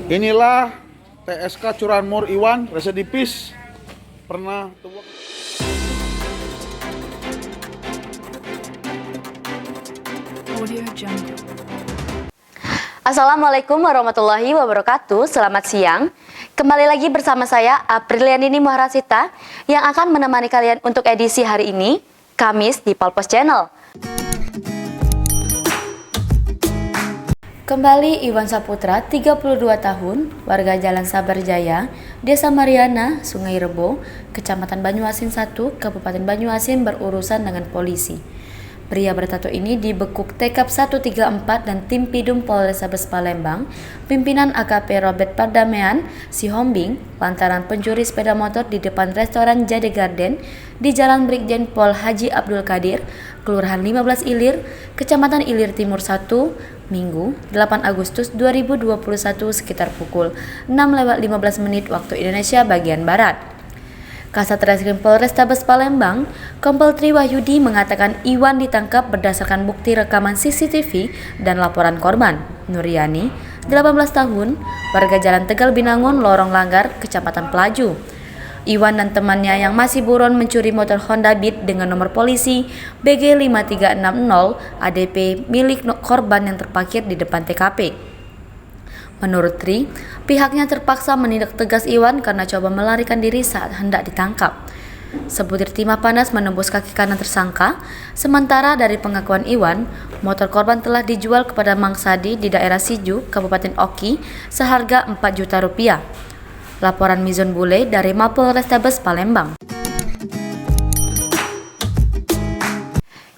Inilah TSK Curanmor Iwan, residivis, pernah Assalamualaikum warahmatullahi wabarakatuh. Selamat siang. Kembali lagi bersama saya Aprilianini Maharasita yang akan menemani kalian untuk edisi hari ini, Kamis di Polpos Channel. Kembali Iwan Saputra, 32 tahun, warga Jalan Sabar Jaya, Desa Mariana, Sungai Rebo, Kecamatan Banyuasin 1, Kabupaten Banyuasin berurusan dengan polisi. Pria bertato ini dibekuk Tekap 134 dan tim Pidum Polrestabes Palembang, pimpinan AKP Robert Pardamean, Sihombing, lantaran pencuri sepeda motor di depan restoran Jade Garden di Jalan Brigjen Pol Haji Abdul Qadir, Kelurahan 15 Ilir, Kecamatan Ilir Timur 1, Minggu 8 Agustus 2021 sekitar pukul 6:15 waktu Indonesia bagian Barat. Kasat Reskrim Polrestabes Palembang, Kompol Tri Wahyudi mengatakan Iwan ditangkap berdasarkan bukti rekaman CCTV dan laporan korban, Nuryani, 18 tahun, warga Jalan Tegal Binangun, Lorong Langgar, Kecamatan Pelaju. Iwan dan temannya yang masih buron mencuri motor Honda Beat dengan nomor polisi BG5360 ADP milik korban yang terparkir di depan TKP. Menurut Tri, pihaknya terpaksa menindak tegas Iwan karena coba melarikan diri saat hendak ditangkap. Sebutir timah panas menembus kaki kanan tersangka, sementara dari pengakuan Iwan, motor korban telah dijual kepada Mang Sadi di daerah Siju, Kabupaten Oki, seharga 4 juta rupiah. Laporan Mizon Bule dari Mapolrestabes Palembang.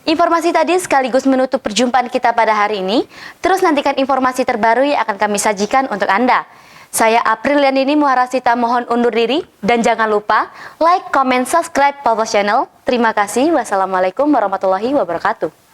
Informasi tadi sekaligus menutup perjumpaan kita pada hari ini. Terus nantikan informasi terbaru yang akan kami sajikan untuk Anda. Saya Aprilianini Maharasita mohon undur diri dan jangan lupa like, comment, subscribe Polpos Channel. Terima kasih. Wassalamualaikum warahmatullahi wabarakatuh.